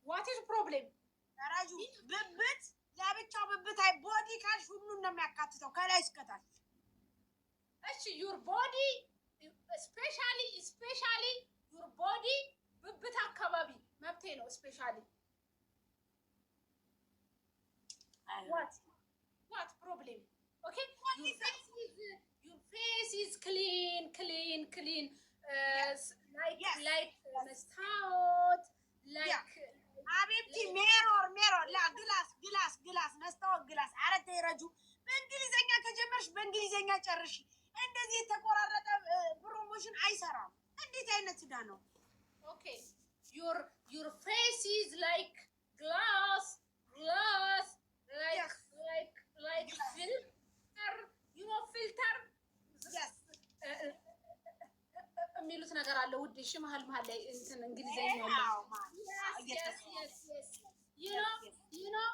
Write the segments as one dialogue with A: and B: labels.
A: what is problem?
B: ተራጁ ብብት ለብቻው ብብት አይ ቦዲ ካልሽ ሁሉን ነው የሚያካትተው ከላይ እስከታች።
A: እሺ your body especially your body ብብት አካባቢ መብቴ ነው especially what problem? Okay, your face is clean like መስታወት like
B: አቤቲ mirror ላ ግላስ መስታወት ግላስ አረተ ይረጁ በእንግሊዘኛ ከጀመርሽ በእንግሊዘኛ ጨርሺ። እንደዚህ የተቆራረጠ ፕሮሞሽን አይሰራም። እንዴት አይነት ዳ ነው?
A: Okay, your face is like glass like filter, you know filter.
B: Yes.
A: የሚሉት ነገር አለ ውድ። እሺ መሀል ላይ እንትን እንግሊዘኛ ነው። Yes. You know.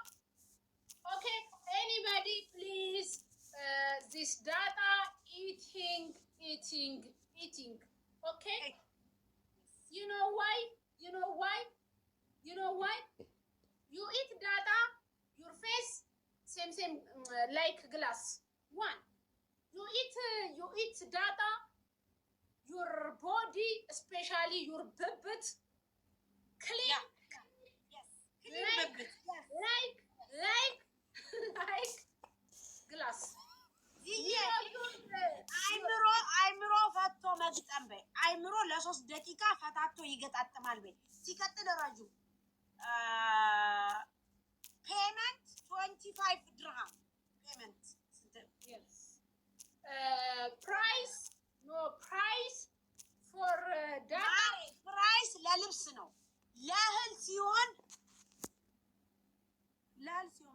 A: Okay, anybody please this data eating. Okay? You know why? You eat data, your face same like glass. One. You eat data, your body, especially your bubble, clean.
B: Yeah. Yes.
A: Like glass.
B: አይምሮ ፈቶ መግጠም በይ። አይምሮ ለ3 ደቂቃ ፈታቶ ይገጣጥማል በይ። ሲቀጥል ረጁ ፔመንት 25 ድርሃም ፔመንት
A: yes price for data
B: ፕራይስ ለልብስ ነው። ለእህል ሲሆን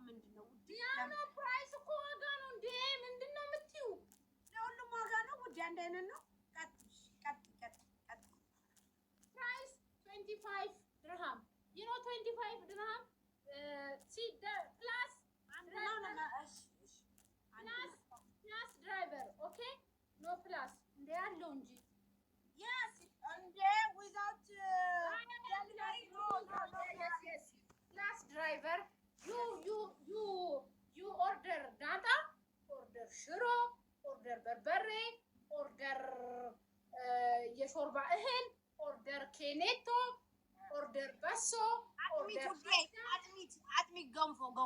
B: ምንድነው?
A: ያው ፕራይስ እኮ ዋጋ ነው እንዴ? ምንድነው የምትዩ?
B: ለሁሉም ዋጋ ነው ውድ። አንድ አይነት ነው። ቀጥ
A: ፕራይስ 25 ድርሃም you know 25 ድርሃም see the plus driver okay no plus እንደ ያለው እንጂ
B: yes እንደ without
A: yes plus driver you order data, order ሽሮ, order በርበሬ, order የሾርባ እህል, order ኬኔቶ, order በሶ, order
B: አጥሚት ገንፎ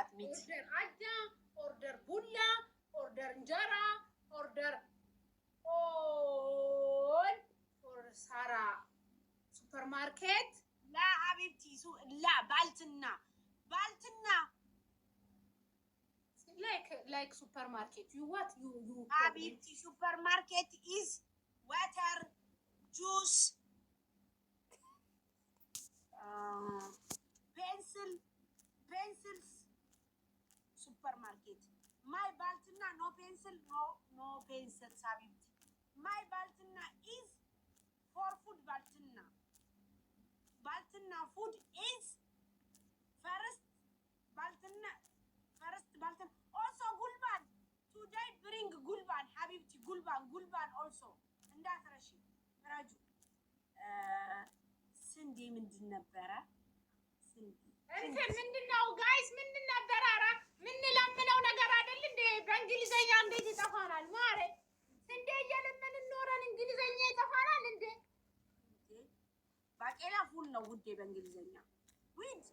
B: አጥሚት
A: order አጃ, order ቡላ, order እንጀራ, order all for Sara supermarket.
B: لا حبيبتي لا بالتنا
A: like supermarket. You
B: حبيبتي supermarket is water, juice, pencils. Supermarket. My baltina no pencil, no pencils حبيبتي. My baltina is for food baltina. Baltina food is first baltina. Also gulban. Today bring gulban حبيبتي. Gulban also. እንዳትረሺ ረጁ ስንዴ ምንድን ነበረ?
A: እንትን ምንድነው ጋይስ? ምንድን ነበረ? ኧረ ምንለምነው ነገር አይደል እንዴ? በእንግሊዘኛ እንዴት ይጠፋናል? ማሬ ስንዴ እየለመንን ኖረን እንግሊዘኛ ይጠፋናል እንዴ?
B: ባቄላ ፉል ነው ውዴ በእንግሊዘኛ። ዊድ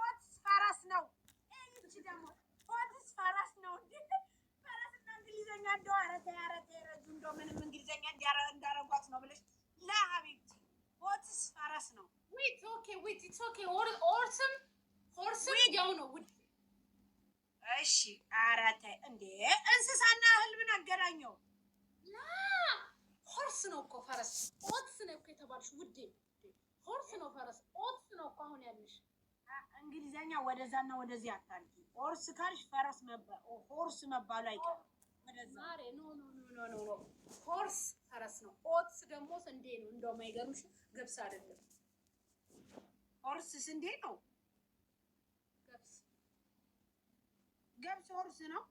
B: ኦትስ ፈረስ ነው። እቺ ደግሞ ኦትስ ፈረስ ነው። ፈረስና እንግሊዘኛ እንደው አረተ ረጁ እንደው ምንም እንግሊዘኛ እንዳረጓት ነው ብለሽ ለሀቢብቲ ኦትስ ፈረስ ነው።
A: ኢትስ ኦኬ ሆርስም ያው ነው ውዴ።
B: እሺ አረተ እንዴ እንስሳና እህል ምን አገናኘው?
A: ሆርስ ነው እኮ ፈረስ። ኦትስ ነው እኮ የተባልሽ ውዴ። ሆርስ ነው ፈረስ። ኦትስ ነው እኮ አሁን ያልሽ።
B: እንግሊዘኛ ወደዛና ወደዚህ አታልቂ። ሆርስ ካልሽ ፈረስ ሆርስ መባሉ አይቀርም። ወደዛ
A: ማሬ ኖ ሆርስ ፈረስ ነው። ኦትስ ደግሞ ስንዴ ነው። እንደውም አይገርምሽ? ገብስ አይደለም።
B: ሆርስ ስንዴ ነው። ገብስ ሆርስ ነው።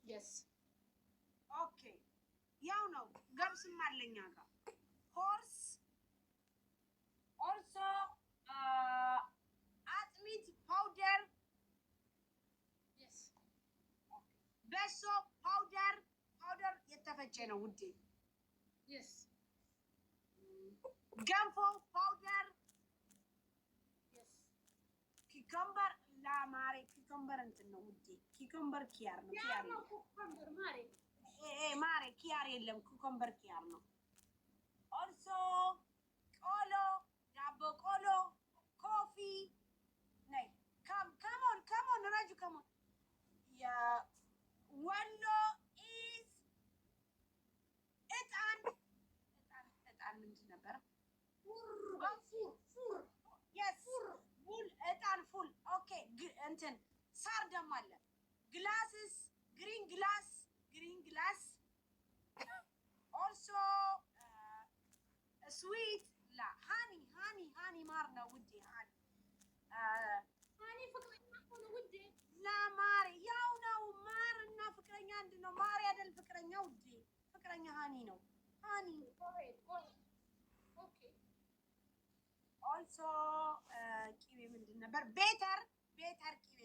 A: yes
B: okay ያው ነው። ገብስም አለኛ ጋር ሆርስ ኦልሶ አጥሚት ፓውደር በሶ ፓውደር የተፈጨ ነው ውዴ። ገንፎ ፓውደር ኪከምበር ለማሬ ኪከምበር እንትን ነው ውዴ። ኪከምበር ኪያር ነው። ኪያር ነው ማሬ ኪያር የለም። ኪከምበር ኪያር ነው። ኦልሶ ቆሎ ዳቦ ቆሎ ኮፊ ነይ ከሞን ረጁ ከሞን ወሎ ኢዝ እጣን ምንድን ነበረ? እጣን ፉል ኦኬ። እንትን ሳር ደግሞ አለ። ግላስስ ግሪን ግላስ ኦልሶ ስዊት ላ ሃኒ ማር ነው ውዴ። ሃኒ ፍቅረኛ ነው ውዴ። ለማር ያው ነው። ማር እና ፍቅረኛ አንድ ነው። ማር ያደል ፍቅረኛ ውዴ። ፍቅረኛ ሃኒ ነው። ሃኒ ኦልሶ ቂቤ ምንድን ነበር? ቤተር ቂቤ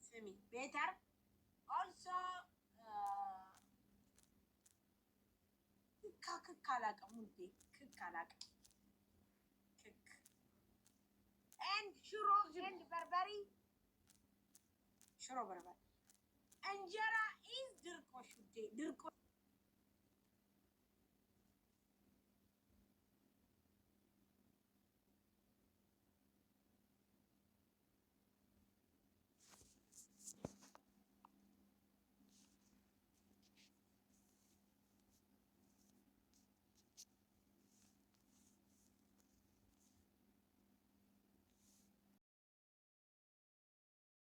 B: ስሚ ቤተር ኦልሶ ክክ አላውቅም ውዴ። ክክ አላውቅም። ክክ ኤንድ ሽሮ ኤንድ በርበሪ ሽሮ በርበሪ እንጀራ ኢዝ ድርቆሽ ውዴ። ድርቆሽ